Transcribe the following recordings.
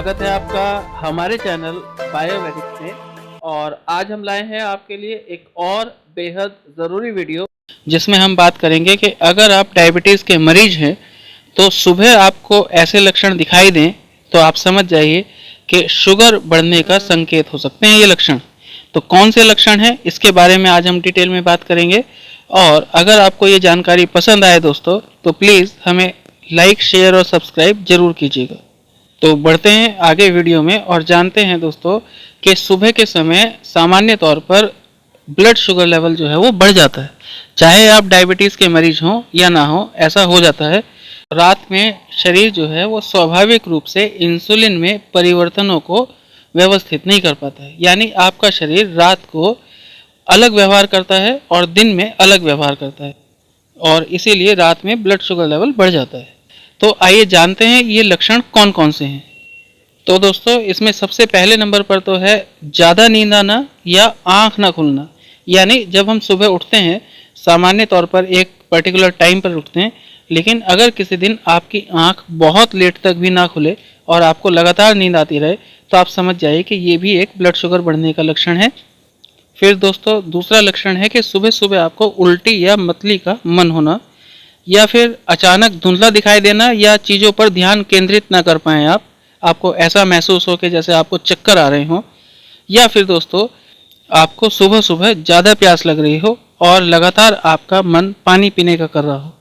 स्वागत है आपका हमारे चैनल बायोवेदिक्स में। और आज हम लाए हैं आपके लिए एक और बेहद ज़रूरी वीडियो, जिसमें हम बात करेंगे कि अगर आप डायबिटीज़ के मरीज हैं तो सुबह आपको ऐसे लक्षण दिखाई दें तो आप समझ जाइए कि शुगर बढ़ने का संकेत हो सकते हैं ये लक्षण। तो कौन से लक्षण हैं इसके बारे में आज हम डिटेल में बात करेंगे। और अगर आपको ये जानकारी पसंद आए दोस्तों तो प्लीज़ हमें लाइक, शेयर और सब्सक्राइब जरूर कीजिएगा। तो बढ़ते हैं आगे वीडियो में और जानते हैं दोस्तों कि सुबह के समय सामान्य तौर पर ब्लड शुगर लेवल जो है वो बढ़ जाता है। चाहे आप डायबिटीज़ के मरीज हों या ना हो, ऐसा हो जाता है। रात में शरीर जो है वो स्वाभाविक रूप से इंसुलिन में परिवर्तनों को व्यवस्थित नहीं कर पाता है, यानी आपका शरीर रात को अलग व्यवहार करता है और दिन में अलग व्यवहार करता है, और इसीलिए रात में ब्लड शुगर लेवल बढ़ जाता है। तो आइए जानते हैं ये लक्षण कौन कौन से हैं। तो दोस्तों इसमें सबसे पहले नंबर पर तो है ज़्यादा नींद आना या आँख ना खुलना। यानी जब हम सुबह उठते हैं, सामान्य तौर पर एक पर्टिकुलर टाइम पर उठते हैं, लेकिन अगर किसी दिन आपकी आँख बहुत लेट तक भी ना खुले और आपको लगातार नींद आती रहे तो आप समझ जाइए कि ये भी एक ब्लड शुगर बढ़ने का लक्षण है। फिर दोस्तों दूसरा लक्षण है कि सुबह सुबह आपको उल्टी या मतली का मन होना, या फिर अचानक धुंधला दिखाई देना, या चीज़ों पर ध्यान केंद्रित ना कर पाएँ आपको ऐसा महसूस हो कि जैसे आपको चक्कर आ रहे हों, या फिर दोस्तों आपको सुबह सुबह ज़्यादा प्यास लग रही हो और लगातार आपका मन पानी पीने का कर रहा हो।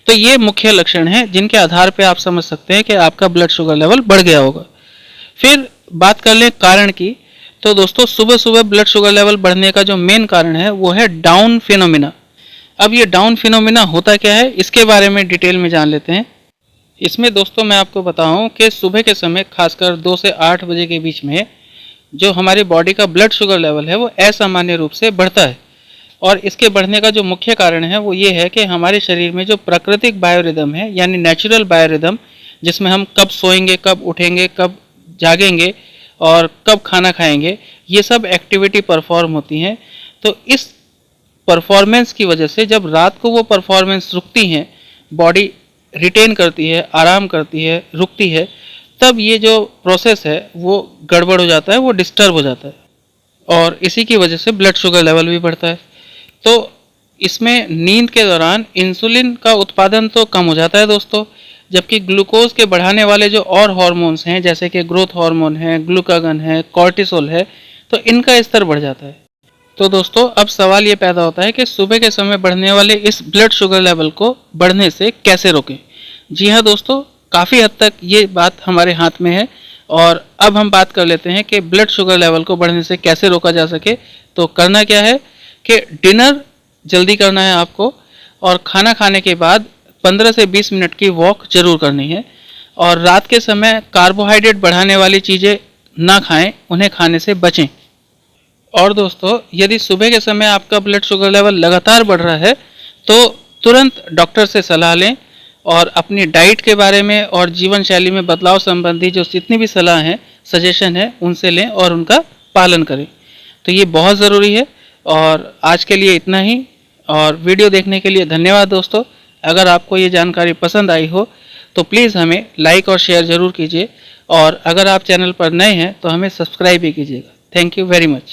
तो ये मुख्य लक्षण हैं जिनके आधार पर आप समझ सकते हैं कि आपका ब्लड शुगर लेवल बढ़ गया होगा। फिर बात कर लें कारण की, तो दोस्तों सुबह सुबह ब्लड शुगर लेवल बढ़ने का जो मेन कारण है वो है डाउन फिनोमिना। अब ये डाउन फिनोमिना होता क्या है इसके बारे में डिटेल में जान लेते हैं। इसमें दोस्तों मैं आपको बताऊं कि सुबह के समय खासकर 2 से 8 बजे के बीच में जो हमारी बॉडी का ब्लड शुगर लेवल है वो असामान्य रूप से बढ़ता है। और इसके बढ़ने का जो मुख्य कारण है वो ये है कि हमारे शरीर में जो प्राकृतिक बायोरिदम है, यानी नेचुरल बायोरिदम, जिसमें हम कब सोएंगे, कब उठेंगे, कब जागेंगे और कब खाना खाएंगे, ये सब एक्टिविटी परफॉर्म होती हैं। तो इस परफॉर्मेंस की वजह से जब रात को वो परफॉर्मेंस रुकती हैं, बॉडी रिटेन करती है, आराम करती है, रुकती है, तब ये जो प्रोसेस है वो गड़बड़ हो जाता है, वो डिस्टर्ब हो जाता है, और इसी की वजह से ब्लड शुगर लेवल भी बढ़ता है। तो इसमें नींद के दौरान इंसुलिन का उत्पादन तो कम हो जाता है दोस्तों, जबकि ग्लूकोज के बढ़ाने वाले जो और हार्मोन्स हैं जैसे कि ग्रोथ हार्मोन है, ग्लूकागन है, कॉर्टिसोल है, तो इनका स्तर बढ़ जाता है। तो दोस्तों अब सवाल ये पैदा होता है कि सुबह के समय बढ़ने वाले इस ब्लड शुगर लेवल को बढ़ने से कैसे रोकें। जी हाँ दोस्तों, काफ़ी हद तक ये बात हमारे हाथ में है। और अब हम बात कर लेते हैं कि ब्लड शुगर लेवल को बढ़ने से कैसे रोका जा सके। तो करना क्या है कि डिनर जल्दी करना है आपको, और खाना खाने के बाद 15 से 20 मिनट की वॉक जरूर करनी है। और रात के समय कार्बोहाइड्रेट बढ़ाने वाली चीज़ें ना खाएं, उन्हें खाने से बचें। और दोस्तों यदि सुबह के समय आपका ब्लड शुगर लेवल लगातार बढ़ रहा है तो तुरंत डॉक्टर से सलाह लें, और अपनी डाइट के बारे में और जीवन शैली में बदलाव संबंधी जो जितनी भी सलाह हैं, सजेशन है, उनसे लें और उनका पालन करें। तो ये बहुत ज़रूरी है। और आज के लिए इतना ही, और वीडियो देखने के लिए धन्यवाद दोस्तों। अगर आपको ये जानकारी पसंद आई हो तो प्लीज़ हमें लाइक और शेयर ज़रूर कीजिए, और अगर आप चैनल पर नए हैं तो हमें सब्सक्राइब भी कीजिएगा। Thank you very much.